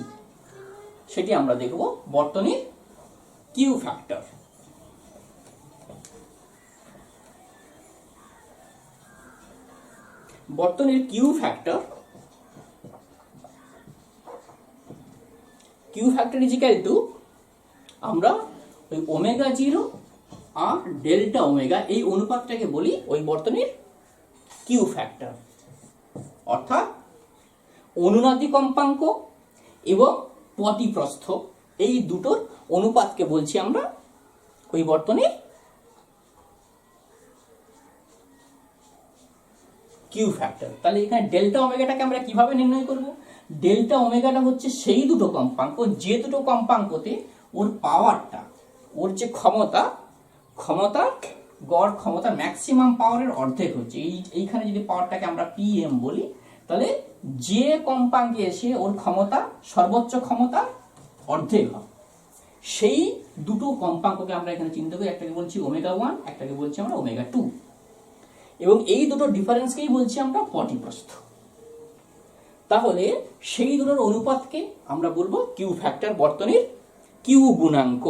সেটি আমরা দেখব বর্তনীর কিউ ফ্যাক্টর। বর্তনীর কিউ ফ্যাক্টর ইজিক্যাল টু আমরা ওই ω0 আর ডেল্টা ওমেগা এই অনুপাতটাকে বলি ওই বর্তনীর কিউ ফ্যাক্টর। অর্থাৎ অনুনাদি কম্পাঙ্ক এবং পটি প্রস্থ এই দুটোর অনুপাতকে বলছি আমরা ওই বর্তনীর কিউ ফ্যাক্টর। তাহলে এখানে ডেল্টা ওমেগাটাকে আমরা কিভাবে নির্ণয় করব? ডেল্টা ওমেগাটা হচ্ছে সেই দুটো কম্পাঙ্ক যে দুটো কম্পাঙ্কতে ওর পাওয়ারটা, ওর যে ক্ষমতার গড় ক্ষমতা ম্যাক্সিমাম পাওয়ারের অর্ধেক হচ্ছে। এইখানে যদি পাওয়ারটাকে আমরা পিএম বলি, তাহলে যে কম্পাঙ্কে এসে ওর ক্ষমতা সর্বোচ্চ ক্ষমতা অর্ধেক হয়, সেই দুটো কম্পাঙ্ককে আমরা এখানে চিন্তা করি। একটাকে বলছি ω1, একটাকে বলছি আমরা ω2, এবং এই দুটো ডিফারেন্সকেই বলছি আমরা পটি প্রস্থ। তাহলে সেই দুটোর অনুপাতকে আমরা বলবো কিউ ফ্যাক্টর, বর্তনীর কিউ গুণাঙ্ক।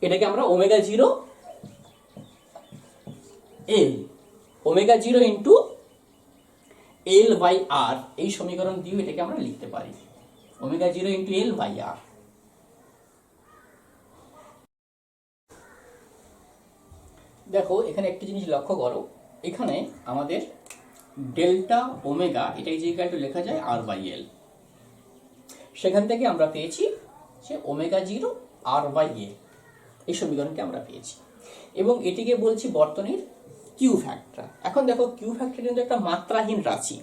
এটাকে আমরা ω0 L, ω0 ইন্টু L/R এই সমীকরণ দিয়ে এটাকে আমরা লিখতে পারি, ω0 ইন্টু L/R। দেখো এখানে একটি জিনিস লক্ষ্য করো, এখানে আমাদের ডেল্টা ওমেগা এটা ইজিক্যাল টু লেখা যায় R/L। সেখান থেকে আমরা পেয়েছি যে ω0 R/L, এই সমীকরণকে আমরা পেয়েছি এবং এটিকে বলছি বর্তনীর কিউ ফ্যাক্টর। এখন দেখো কিউ ফ্যাক্টর কিন্তু একটা মাত্রাহীন রাশি,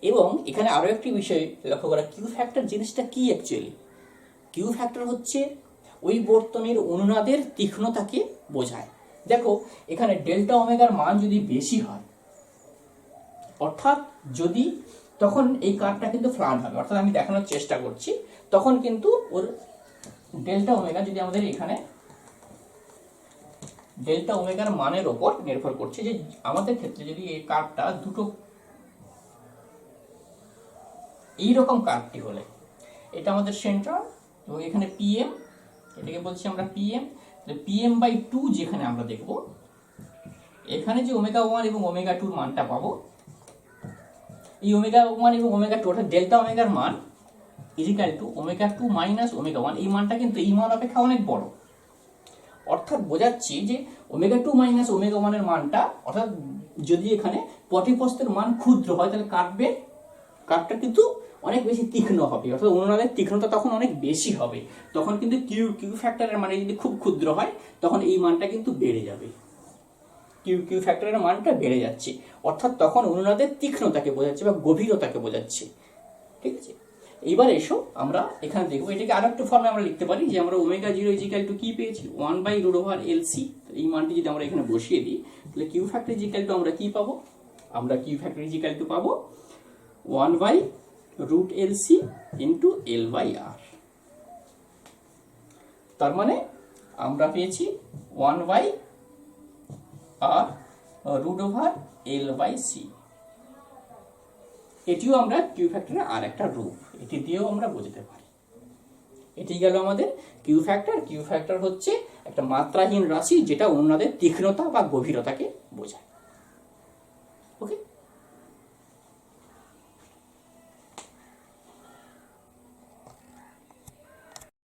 এবং এখানে আরো একটি বিষয় লক্ষ্য করা, কিউ ফ্যাক্টর জিনিসটা কি অ্যাকচুয়ালি? কিউ ফ্যাক্টর হচ্ছে ওই বর্তনীর অনুনাদের তীক্ষ্ণতাকে বোঝায়। দেখো এখানে ডেল্টা ওমেগার মান যদি বেশি হয়, অর্থাৎ যদি, তখন এই কার্ভটা কিন্তু ফ্ল্যাট হবে। অর্থাৎ আমি দেখানোর চেষ্টা করছি, তখন কিন্তু ওর ডেল্টা ওমেগা যদি আমাদের এখানে ডেল্টা ওমেগার মানের উপর নির্ভর করছে, যে আমাদের ক্ষেত্রে যদি এই কার্ভটা দুটো এইরকম কার্ভটি হলে, এটা আমাদের সেন্ট্রাল এবং এখানে পিএম, এটাকে বলছি আমরা পিএম। PM/2 যেখানে আমরা দেখব, এখানে যে ω1 এবং ω2 মানটা পাবো, এই ω1 এবং ω2 অর্থাৎ ডেল্টা ওমেগার মান ইজিক্যাল টু ω2 মাইনাস ω1, এই মানটা কিন্তু এই মান অপেক্ষা অনেক বড়। অর্থাৎ বোঝাচ্ছি যে ওমেগা 2 মাইনাস ওমেগা 1 এর মানটা, অর্থাৎ যদি এখানে পটিপ্রস্থের মান ক্ষুদ্র হয় তাহলে কাঠটা কিন্তু অনেক বেশি তীক্ষ্ণ হবে, অর্থাৎ অনুনাদের তীক্ষ্ণতা তখন অনেক বেশি হবে। তখন কিন্তু কিউ ফ্যাক্টরের মানে যদি খুব ক্ষুদ্র হয় তখন এই মানটা কিন্তু বেড়ে যাবে, কিউ ফ্যাক্টরের মানটা বেড়ে যাচ্ছে, অর্থাৎ তখন অনুনাদের তীক্ষ্ণতাকে বোঝাচ্ছে বা গভীরতাকে বোঝাচ্ছে। ঠিক আছে, এইবার এসো আমরা এখানে দেখবো, এটাকে আরো একটা ফর্মে আমরা লিখতে পারি যে আমরা ওমেগা 0 ইজিক্যাল টু কি পেয়েছি 1/√LC। এই মানটি যদি আমরা এখানে বসিয়ে দিই তাহলে কিউ ফ্যাক্টর ইজিক্যাল টু আমরা কি পাবো, আমরা কিউ ফ্যাক্টর ইজিক্যাল টু পাবো 1/√LC ইন্টু L/R। তার মানে আমরা পেয়েছি 1/√L/C। এটিও আমরা কিউ ফ্যাক্টরের আর একটা রূপ, এটি দিয়েও আমরা বোঝাতে পারি। এটি গেল আমাদের কিউ ফ্যাক্টর। কিউ ফ্যাক্টর হচ্ছে একটা মাত্রাহীন রাশি যেটা অনুনাদের তীক্ষ্ণতা বা গভীরতাকে বোঝায়। ওকে।